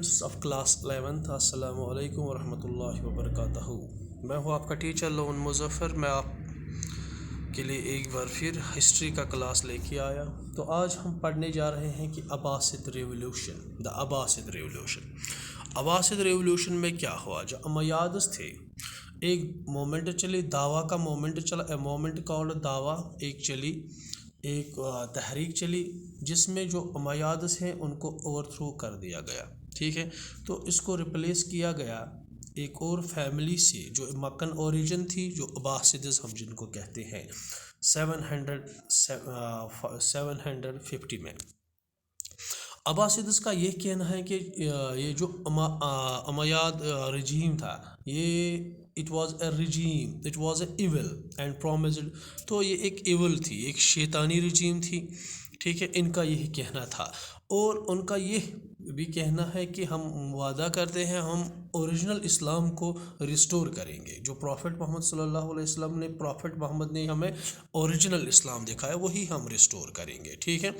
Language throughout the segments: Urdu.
اسٹوڈنٹس آف کلاس 11 السلام علیکم ورحمۃ اللہ وبرکاتہ. میں ہوں آپ کا ٹیچر لون مظفر. میں آپ کے لیے ایک بار پھر ہسٹری کا کلاس لے کے آیا. تو آج ہم پڑھنے جا رہے ہیں کہ عباسد ریولیوشن. عباسد ریولیوشن میں کیا ہوا؟ جو امیادس تھے، ایک مومنٹ چلی، دعویٰ کا مومنٹ چلا، اے مومنٹ کالڈ دعویٰ ایک چلی، ایک تحریک چلی جس میں جو امیادس ہیں ان کو اوور تھرو کر دیا گیا. ٹھیک ہے، تو اس کو ریپلیس کیا گیا ایک اور فیملی سے جو مکن اوریجن تھی، جو عباسدز ہم جن کو کہتے ہیں 750 میں. عباسدز کا یہ کہنا ہے کہ یہ جو امیاد رجیم تھا، یہ it was a evil and promised. تو یہ ایک ایول تھی، ایک شیطانی رجیم تھی. ٹھیک ہے، ان کا یہی کہنا تھا. اور ان کا یہ بھی کہنا ہے کہ ہم وعدہ کرتے ہیں ہم اوریجنل اسلام کو ریسٹور کریں گے. جو پروفٹ محمد صلی اللہ علیہ وسلم نے، پروفٹ محمد نے ہمیں اوریجنل اسلام دکھایا، وہی ہم ریسٹور کریں گے. ٹھیک ہے،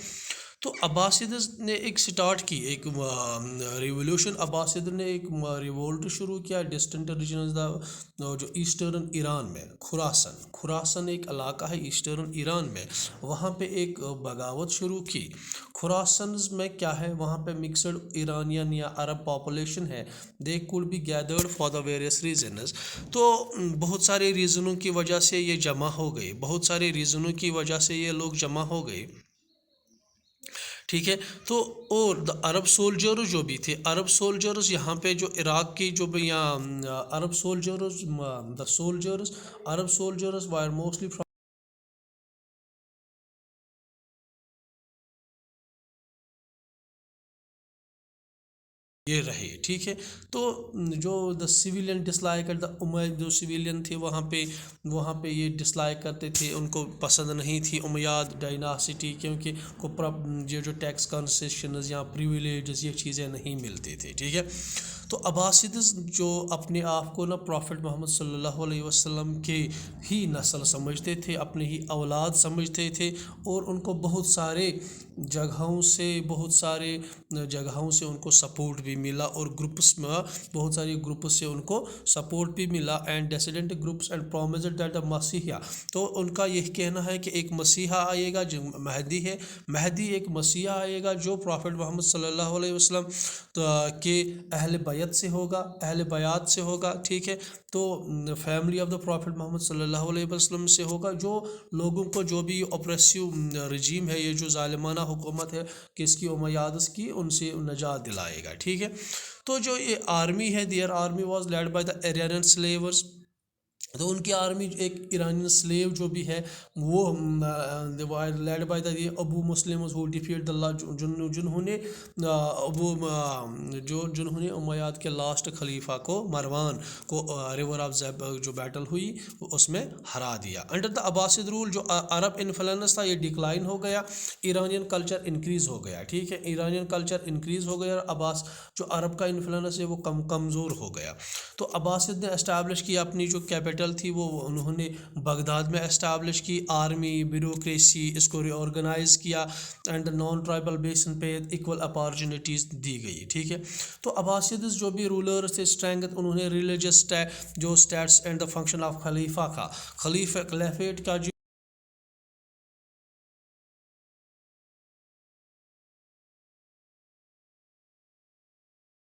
تو عباسدز نے ایک سٹارٹ کی ایک ریولیوشن. عباسد نے ایک ریوولٹ شروع کیا ڈسٹنٹ ریجنز جو ایسٹرن ایران میں، خراسان ایک علاقہ ہے ایسٹرن ایران میں. وہاں پہ ایک بغاوت شروع کی. خراسانز میں کیا ہے، وہاں پہ مکسڈ ایرانین یا عرب پاپولیشن ہے. They could be gathered for the various reasons. تو بہت سارے ریزنوں کی وجہ سے یہ جمع ہو گئے، بہت سارے ریزنوں کی وجہ سے یہ لوگ جمع ہو گئے. ٹھیک ہے، تو اور عرب سولجرز جو بھی تھے، عرب سولجرز یہاں پہ جو عراق کی جو بھی عرب سولجرز وائر موسٹلی یہ رہے. ٹھیک ہے، تو جو دا سویلین ڈسلائک جو سویلین تھے وہاں پہ یہ ڈسلائک کرتے تھے، ان کو پسند نہیں تھی امیاد ڈائناسٹی، کیونکہ جو ٹیکس کنسیشنز یا پریویلیجز یہ چیزیں نہیں ملتی تھیں. ٹھیک ہے، تو عباسدز جو اپنے آپ کو نا پروفٹ محمد صلی اللہ علیہ وسلم کے ہی نسل سمجھتے تھے، اپنے ہی اولاد سمجھتے تھے. اور ان کو بہت سارے جگہوں سے ان کو سپورٹ بھی ملا، اور گروپس میں بہت سارے گروپس سے ان کو سپورٹ بھی ملا. And dissident groups and promised that the مسیحا. تو ان کا یہ کہنا ہے کہ ایک مسیحا آئے گا جو مہدی ہے، مہدی ایک مسیحا آئے گا جو پروفٹ محمد صلی اللہ علیہ وسلم کے اہل بیت سے ہوگا. ٹھیک ہے، تو فیملی آف دا پروفٹ محمد صلی اللہ علیہ وسلم سے ہوگا، جو لوگوں کو جو بھی اوپریسیو رجیم ہے، یہ جو ظالمانہ حکومت ہے کس کی، امیادس کی، ان سے نجات دلائے گا. ٹھیک ہے، تو جو یہ آرمی ہے، their army was led by the Iranian سلیورز. تو ان کی آرمی ایک ایرانین سلیو جو بھی ہے وہ led by the Abu Muslims who defeat اللہ، جنہوں نے امیاد کے لاسٹ خلیفہ کو، مروان کو، ریور آف زیب جو بیٹل ہوئی اس میں ہرا دیا. انڈر دا عباسد رول جو عرب انفلوئنس تھا یہ ڈکلائن ہو گیا، ایرانین کلچر انکریز ہو گیا. ٹھیک ہے، ایرانین کلچر انکریز ہو گیا، جو عرب کا انفلوئنس ہے وہ کمزور ہو گیا. تو عباسد نے اسٹیبلش کی اپنی جو کیپٹل تھی، وہ انہوں نے بغداد میں اسٹیبلش کی. آرمی، بیوروکریسی، اس کو ری آرگنائز کیا، اینڈ نان ٹرائبل بیسن پہ ایکول اپارچونیٹیز دی گئی. ٹھیک ہے، تو عباسدز جو بھی رولرز تھے اسٹرینگتھ انہوں نے ریلیجس جو status and the function of caliphate کا جو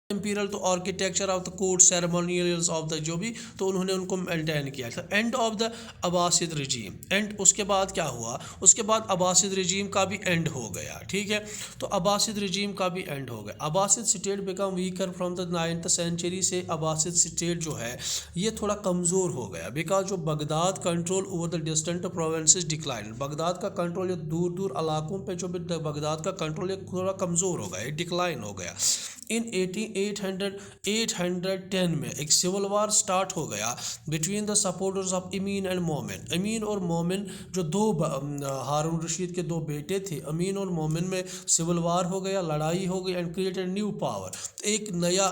امپیریل، تو architecture of the court, ceremonials of the جو بھی، تو انہوں نے ان کو مینٹین کیا تھا. End of the Abbasid regime, and اس کے بعد کیا ہوا، اس کے بعد عباسد رجیم کا بھی اینڈ ہو گیا. ٹھیک ہے، تو عباسد رجیم کا بھی اینڈ ہو گیا. Abbasid state became weaker from the 9th century سے. عباسد اسٹیٹ جو ہے یہ تھوڑا کمزور ہو گیا، بیکاز جو Baghdad control over the distant provinces decline. Baghdad کا کنٹرول یہ دور علاقوں پہ جو بھی بغداد کا کنٹرول یہ تھوڑا کمزور ہو گیا، یہ ڈکلائن ہو گیا. ان 810 میں ایک سول وار سٹارٹ ہو گیا between the supporters of Amin and مومن. امین اور مومن جو ہارون رشید کے 2 بیٹے تھے، امین اور مومن میں سول وار ہو گیا، لڑائی ہو گئی. And create a new power, ایک نیا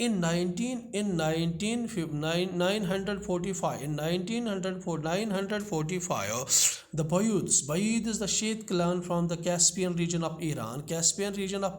In 1945, the Buyid is the Shade clan from the Caspian region of Iran. Caspian region of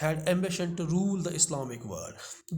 had ambition to rule the Islamic world।